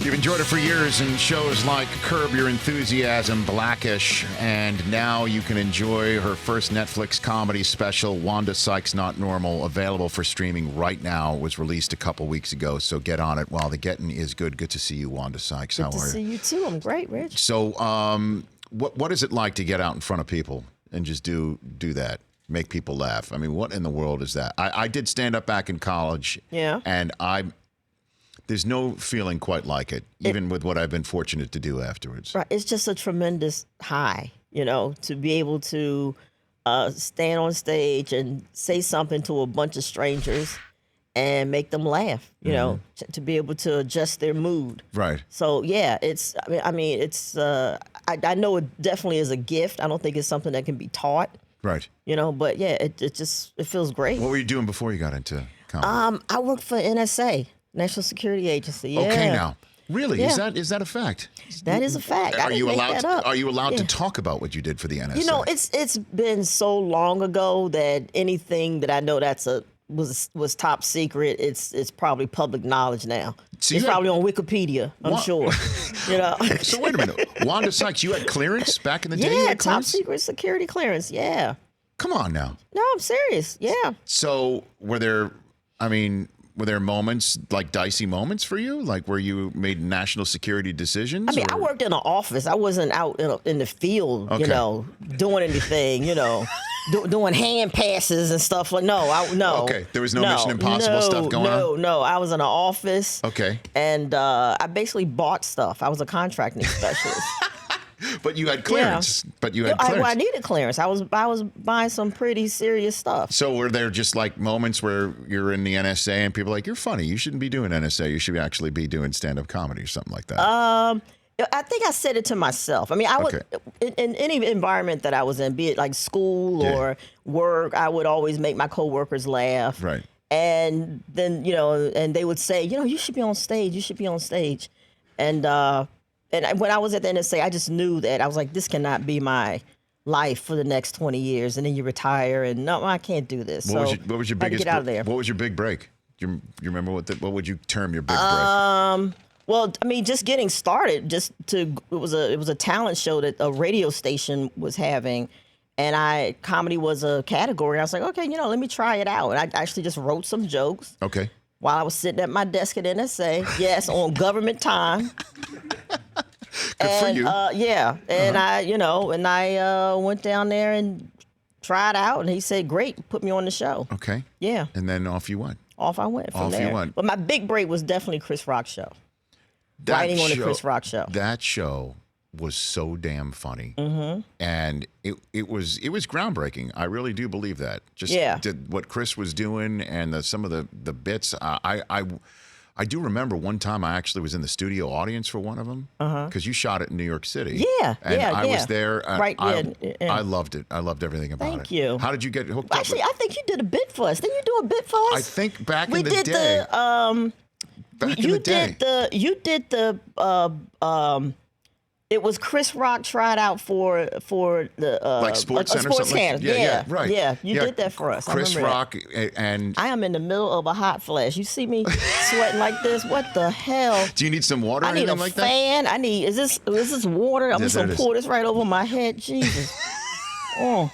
You've enjoyed it for years in shows like Curb Your Enthusiasm, Blackish, and now you can enjoy her first Netflix comedy special, Wanda, Sykes, Not Normal, available for streaming right now. It was released a couple weeks ago, so get on it while the getting is good. Good to see you, Wanda Sykes. How are you? Good to see you, too. I'm great, Rich. So what is it like to get out in front of people and just do that? Make people laugh? I mean, what in the world is that? I did stand up back in college. Yeah. And there's no feeling quite like it, even with what I've been fortunate to do afterwards. Right. It's just a tremendous high, to be able to stand on stage and say something to a bunch of strangers and make them laugh, to be able to adjust their mood. Right. So, yeah, I know it definitely is a gift. I don't think it's something that can be taught. Right. But yeah, it feels great. What were you doing before you got into comedy? I worked for NSA. National Security Agency. Yeah. Okay, now, really, Yeah. is that a fact? That is a fact. Are you allowed? Are you allowed Yeah. to talk about what you did for the NSA? It's been so long ago that anything that I know was top secret, it's probably public knowledge now. So it's probably on Wikipedia, I'm sure. So wait a minute, Wanda Sykes, you had clearance back in the day? You Yeah, had top clearance? secret security clearance. Yeah. Come on now. No, I'm serious. Yeah. So were there moments, like dicey moments for you? Like where you made national security decisions? I mean, I worked in an office. I wasn't out in the field, doing anything, doing hand passes and stuff. Like, no. Okay, there was no Mission Impossible stuff going on? No. I was in an office. Okay. And I basically bought stuff. I was a contracting specialist. But you had clearance. Yeah. But you had clearance. I needed clearance. I was buying some pretty serious stuff. So were there just like moments where you're in the NSA and people are like, you're funny, you shouldn't be doing NSA, you should actually be doing stand-up comedy or something like that? I think I said it to myself. I mean, I would, in any environment that I was in, be it like school or work, I would always make my coworkers laugh. Right. And then, and they would say, you should be on stage. You should be on stage. And when I was at the NSA, I just knew that I was like, this cannot be my life for the next 20 years. And then you retire, and no, I can't do this. What was your biggest? Get out of there. What was your big break? You remember what would you term your big break? Well, I mean, just getting started. It was a talent show that a radio station was having, and comedy was a category. I was like, okay, let me try it out. And I actually just wrote some jokes. Okay. While I was sitting at my desk at NSA, yes, on government time. Good for you. Yeah, and I went down there and tried out, and he said, "Great, put me on the show." Okay. Yeah. And then off you went. Off I went from there. Off you went. But my big break was definitely Chris Rock's show. Writing on the Chris Rock show. That show was so damn funny, and it was groundbreaking. I really do believe that. Did what Chris was doing and some of the bits. I do remember one time I actually was in the studio audience for one of them because you shot it in New York City. Yeah, and I was there. Right. I loved it. I loved everything about it. Thank you. How did you get hooked up? Actually, I think you did a bit for us. Didn't you do a bit for us? I think back in the day. You did the it was Chris Rock tried out for the like Sports Center, Sports something Center. Yeah, right. Yeah, you did that for us. Chris Rock and I am in the middle of a hot flash. You see me sweating like this? What the hell? Do you need some water? I need a like fan. That? Is this water? I'm just gonna pour this right over my head. Jesus. Oh.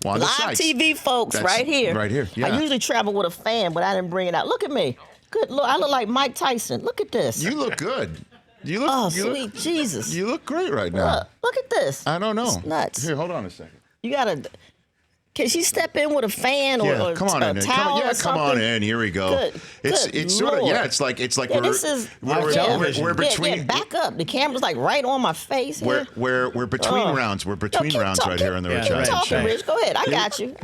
Wanda Live Sykes. TV, folks, right here. Right here. Yeah. I usually travel with a fan, but I didn't bring it out. Look at me. Good Lord, I look like Mike Tyson. Look at this. You look good. Sweet Jesus. You look great right now. Look at this. I don't know. It's nuts. Here, hold on a second. You gotta. Can she step in with a fan or come on a in. towel or Come on in. Here we go. It's sort of it's like we're between. Yeah, back up. The camera's like right on my face. Here. We're between rounds. We're between rounds right here on the Rich Eisen Keep show. talking, Rich. Go ahead. I got you.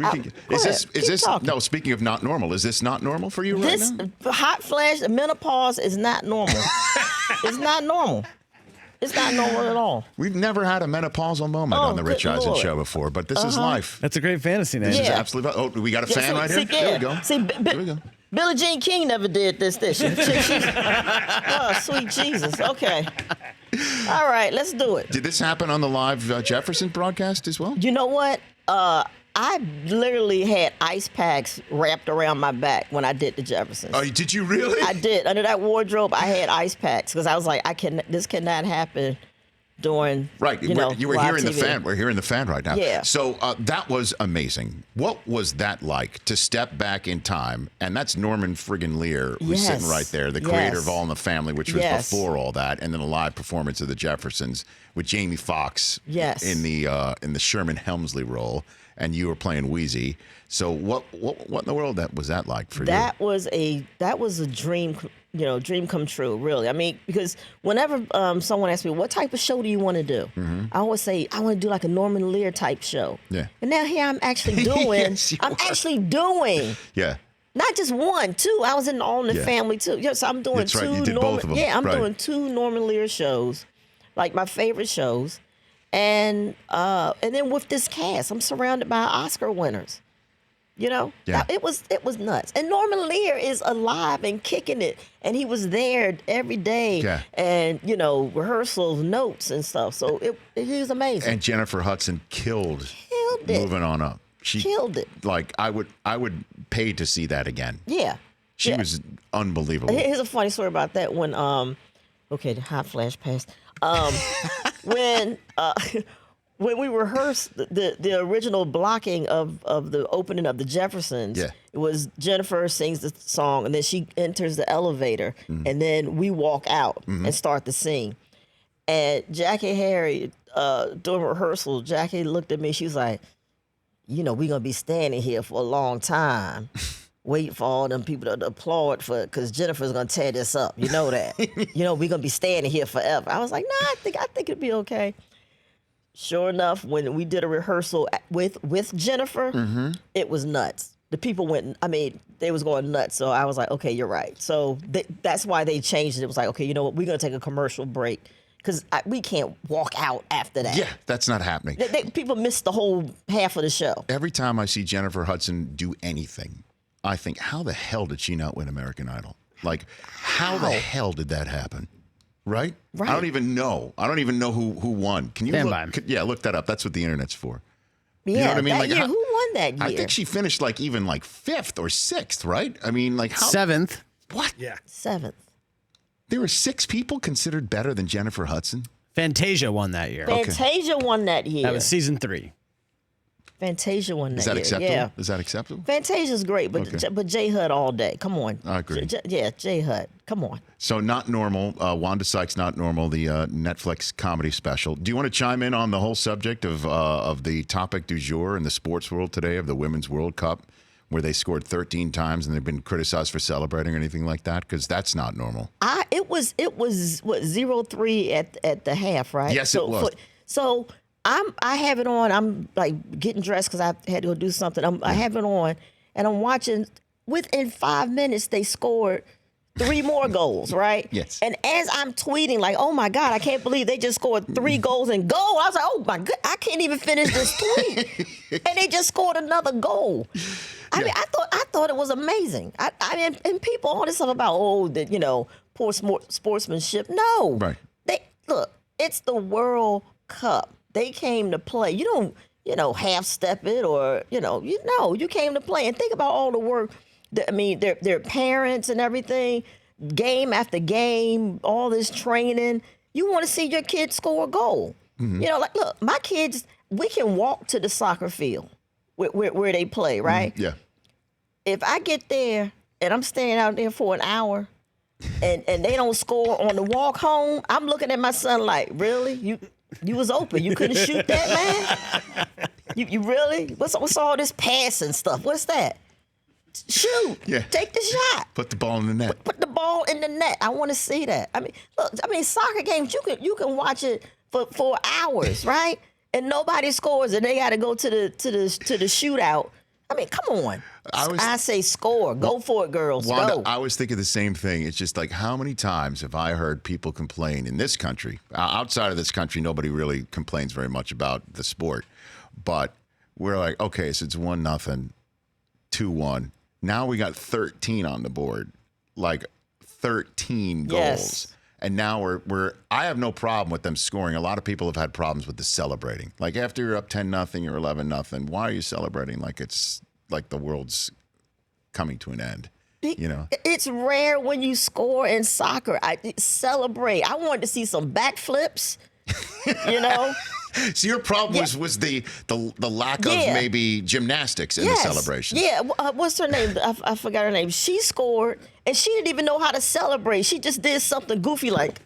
Is this no? Speaking of not normal, is this not normal for you right now? This hot flash, menopause is not normal. It's not normal. It's not normal at all. We've never had a menopausal moment on the Rich Eisen show before, but this is life. That's a great fantasy name. This is absolutely. Oh, we got a fan right here. There we go. There we go. Billie Jean King never did this, did she? Oh, sweet Jesus. Okay. All right, let's do it. Did this happen on the live Jefferson broadcast as well? You know what? I I literally had ice packs wrapped around my back when I did the Jeffersons. Oh, did you really? I did. Under that wardrobe, I had ice packs because I was like, this cannot happen during right. You know, you were hearing TV. the fan. We're hearing the fan right now. Yeah. So that was amazing. What was that like to step back in time? And that's Norman friggin' Lear was sitting right there, the creator of All in the Family, which was before all that, and then a live performance of the Jeffersons with Jamie Foxx in the Sherman Hemsley role, and you were playing Wheezy. So what in the world was that like for you? That was a dream. Dream come true, really. I mean, because whenever someone asks me, what type of show do you want to do? Mm-hmm. I always say, I want to do like a Norman Lear type show. Yeah. And now here I'm actually doing, Yeah. Not just one, two. I was in All in the Family too. So I'm doing That's two right. You did both of them. Yeah, I'm doing two Norman Lear shows, like my favorite shows. And then with this cast, I'm surrounded by Oscar winners. It was nuts. And Norman Lear is alive and kicking it, and he was there every day. Yeah. And rehearsals, notes, and stuff. So he was amazing. And Jennifer Hudson killed it. Moving on up, she killed it. Like I would pay to see that again. Yeah. She was unbelievable. Here's a funny story about that. When the hot flash passed. When we rehearsed the original blocking of the opening of the Jeffersons, it was Jennifer sings the song, and then she enters the elevator, and then we walk out and start the scene. And Jackie Harry, during rehearsal, Jackie looked at me. She was like, we're going to be standing here for a long time. Wait for all them people to applaud because Jennifer's going to tear this up. You know that. We're going to be standing here forever. I was like, I think it'd be okay. Sure enough, when we did a rehearsal with Jennifer, it was nuts. The people they was going nuts. So I was like, okay, you're right. So that's why they changed it. It was like, okay, you know what? We're going to take a commercial break because we can't walk out after that. Yeah, that's not happening. People missed the whole half of the show. Every time I see Jennifer Hudson do anything, I think, how the hell did she not win American Idol? Like, how the hell did that happen? Right? I don't even know. Who won. Can you look that up. That's what the internet's for. Yeah, you know what I mean? That year, who won that year? I think she finished even 5th or 6th, right? I mean, how? 7th. What? Yeah. 7th. There were 6 people considered better than Jennifer Hudson? Fantasia won that year. Fantasia won that year. That was season 3. Fantasia won that year. Is that acceptable? Yeah. Is that acceptable? Fantasia's great, but J Hud all day. Come on. I agree. J Hud. Come on. So Not Normal, Wanda Sykes, Not Normal, the Netflix comedy special. Do you want to chime in on the whole subject of the topic du jour in the sports world today of the Women's World Cup, where they scored 13 times and they've been criticized for celebrating or anything like that? Because that's not normal. It was what 0-3 at the half, right? Yes, it was. So I have it on. I'm like getting dressed because I had to go do something. I have it on, and I'm watching. Within 5 minutes, they scored 3 more goals, right? Yes. And as I'm tweeting, like, oh my God, I can't believe they just scored 3 goals and goal. I was like, oh my God, I can't even finish this tweet. And they just scored another goal. I mean, I thought it was amazing. I mean, and people, all this stuff about, poor sportsmanship. No. Right. Look, it's the World Cup. They came to play. You don't, half step it or, you came to play. And think about all the work. Their parents and everything, game after game, all this training. You want to see your kids score a goal. Mm-hmm. Look, my kids, we can walk to the soccer field where they play, right? Mm-hmm. Yeah. If I get there and I'm staying out there for an hour and they don't score on the walk home, I'm looking at my son like, really? You was open. You couldn't shoot that, man? You really? What's all this passing stuff? What's that? Shoot. Yeah. Take the shot. Put the ball in the net. Put the ball in the net. I want to see that. I mean, look, soccer games, you can watch it for hours, right? And nobody scores and they got to go to the shootout. I mean, come on. I say score. Go for it, girls. Wanda, go. I was thinking the same thing. It's just like, how many times have I heard people complain in this country? Outside of this country, nobody really complains very much about the sport. But we're like, okay, so it's 1-0, 2-1. Now we got 13 on the board. Like 13 goals. Yes. And now I have no problem with them scoring. A lot of people have had problems with the celebrating. Like after you're up 10-0 or 11-0, why are you celebrating like it's like the world's coming to an end? You know, it's rare when you score in soccer. I celebrate. I wanted to see some backflips. You know. So your problem was the lack of maybe gymnastics in the celebration. Yeah. What's her name? I forgot her name. She scored, and she didn't even know how to celebrate. She just did something goofy like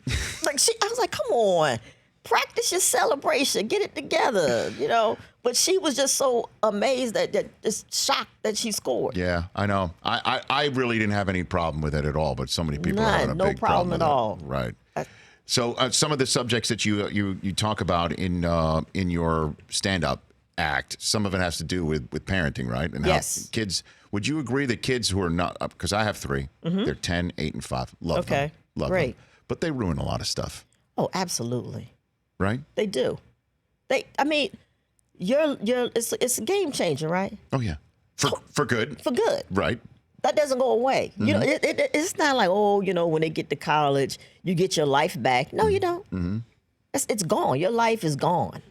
I was like, come on, practice your celebration, get it together, you know. But she was just so amazed just shocked that she scored. Yeah, I know. I really didn't have any problem with it at all, but so many people are having a big problem with at all. It. Right. So some of the subjects that you talk about in your stand-up act, some of it has to do with parenting, right? And yes. How kids. Would you agree that kids who are not, because I have 3, they're 10, 8, and 5. Love them. Love great. them. But they ruin a lot of stuff. Oh, absolutely. Right? They do. It's a game changer, right? Oh yeah, for good. For good. Right. That doesn't go away. You know, it's not like, when they get to college, you get your life back. No, you don't. Mm-hmm. It's gone. Your life is gone.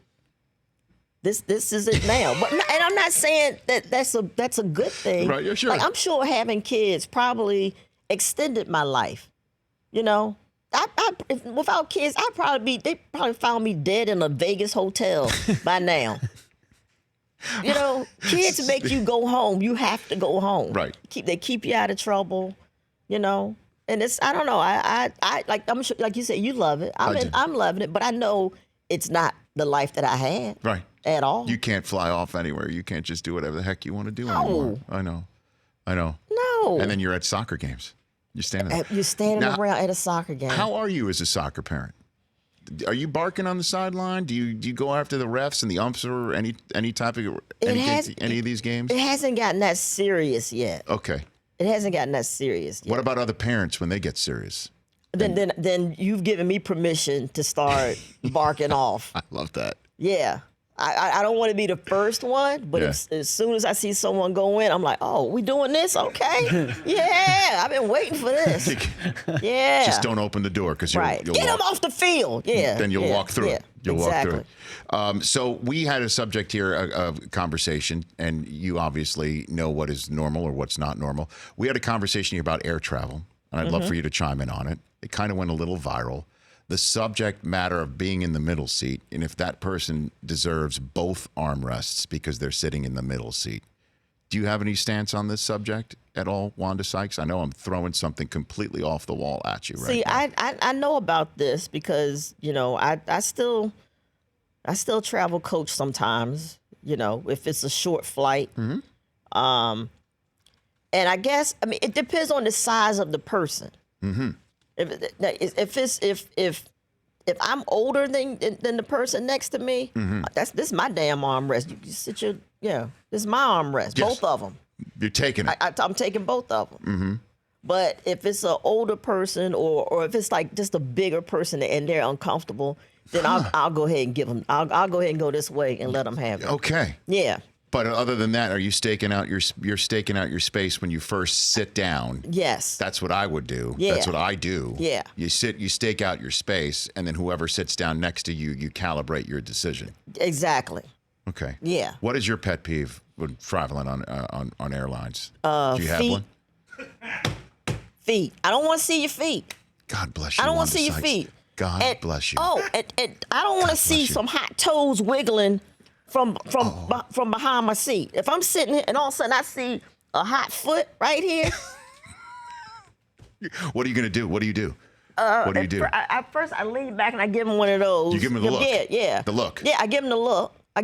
This is it now. And I'm not saying that's a good thing. Right. Yeah, sure. Like I'm sure having kids probably extended my life. You know, without kids, they probably found me dead in a Vegas hotel by now. You know, kids make you go home. You have to go home. Right. They keep you out of trouble. You know, and I don't know. I'm sure, like you said, you love it. I'm loving it, but I know it's not the life that I had. Right. At all. You can't fly off anywhere. You can't just do whatever the heck you want to do No. anymore. I know. No. And then you're at soccer games. You're standing there. You're standing around at a soccer game. How are you as a soccer parent? Are you barking on the sideline? Do you go after the refs and the umps or any type of any of these games? It hasn't gotten that serious yet. Okay. It hasn't gotten that serious yet. What about other parents when they get serious? Then you've given me permission to start barking off. I love that. Yeah. I don't want to be the first one, but as soon as I see someone go in, I'm like, oh, we doing this? Okay. Yeah, I've been waiting for this. Yeah. Just don't open the door because you'll Get them off the field. Yeah. Then you'll walk through it. You'll walk through it. So we had a subject here, a conversation, and you obviously know what is normal or what's not normal. We had a conversation here about air travel, and I'd love for you to chime in on it. It kind of went a little viral. The subject matter of being in the middle seat, and if that person deserves both armrests because they're sitting in the middle seat. Do you have any stance on this subject at all, Wanda Sykes? I know I'm throwing something completely off the wall at you right now. See, I know about this because, you know, I still travel coach sometimes, you know, if it's a short flight. Mm-hmm. And I guess, it depends on the size of the person. Mm-hmm. If I'm older than the person next to me, this is my damn armrest. You sit this is my armrest, both of them. You're taking it. I'm taking both of them. Mm-hmm. But if it's an older person or if it's like just a bigger person and they're uncomfortable, then I'll go ahead and give them. I'll go ahead and go this way and let them have it. Okay. Yeah. But other than that, are you staking out you're staking out your space when you first sit down? Yes. That's what I would do. Yeah. That's what I do. Yeah. You stake out your space, and then whoever sits down next to you, you calibrate your decision. Exactly. Okay. Yeah. What is your pet peeve when traveling on airlines? Do you have feet. one? Feet. I don't want to see your feet. God bless you. I don't want to see Wanda your Sykes. feet. God bless you. Oh, and I don't want to see some hot toes wiggling from behind my seat. If I'm sitting here and all of a sudden I see a hot foot right here. What are you gonna do? What do you do? What do you do? First, I lean back and I give him one of those. You give him the look. Yeah. The look. Yeah, I give him the look. I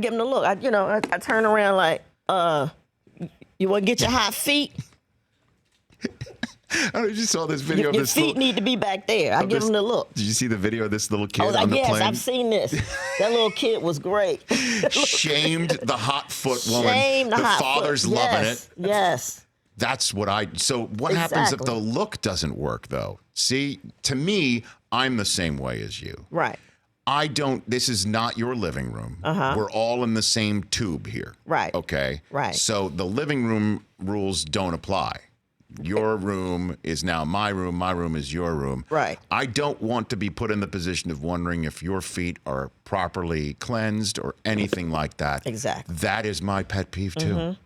turn around like, you want to get your hot feet? I just saw this video Your of this feet need to be back there. I give him the look. Did you see the video of this little kid I was like, on the yes, plane? I've seen this. That little kid was great. Shamed the hot foot woman. Shamed the hot father's foot. loving it. Yes. That's what so what happens if the look doesn't work though? See, to me, I'm the same way as you. Right. This is not your living room. We're all in the same tube here. Right. Okay. Right. So the living room rules don't apply. Your room is now my room. My room is your room. Right. I don't want to be put in the position of wondering if your feet are properly cleansed or anything like that. Exactly. That is my pet peeve too.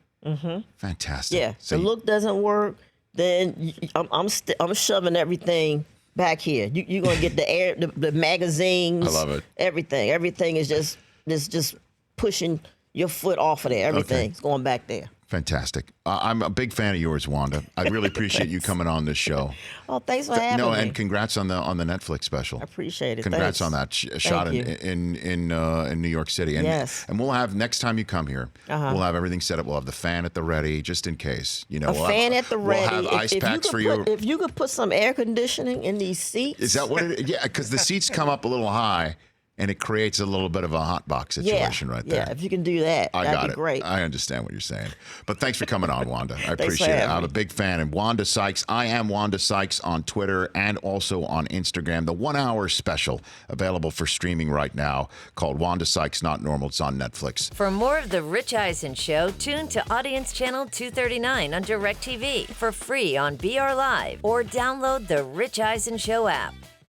Fantastic. Yeah. So the look doesn't work, then I'm shoving everything back here. You're gonna get the magazines. I love it. Everything. Everything is just pushing your foot off of there. Everything's going back there. Fantastic. I'm a big fan of yours, Wanda. I really appreciate you coming on this show. Oh, thanks for having me. And congrats on the Netflix special. I appreciate it. Congrats Thanks. on that shot in New York City. And, Yes. and we'll have next time you come here, we'll have everything set up. We'll have the fan at the ready, just in case. You know, A fan at the ready. We'll have ice packs for you. If you could put some air conditioning in these seats. Is that what it is? Yeah, because the seats come up a little high. And it creates a little bit of a hot box situation right there. Yeah, if you can do that, that'd be great. I understand what you're saying. But thanks for coming on, Wanda. I Thanks appreciate for it. having I'm a me. big fan. And Wanda Sykes, I am Wanda Sykes on Twitter and also on Instagram. The 1 hour special available for streaming right now called Wanda Sykes Not Normal. It's on Netflix. For more of The Rich Eisen Show, tune to Audience Channel 239 on DirecTV for free on BR Live or download the Rich Eisen Show app.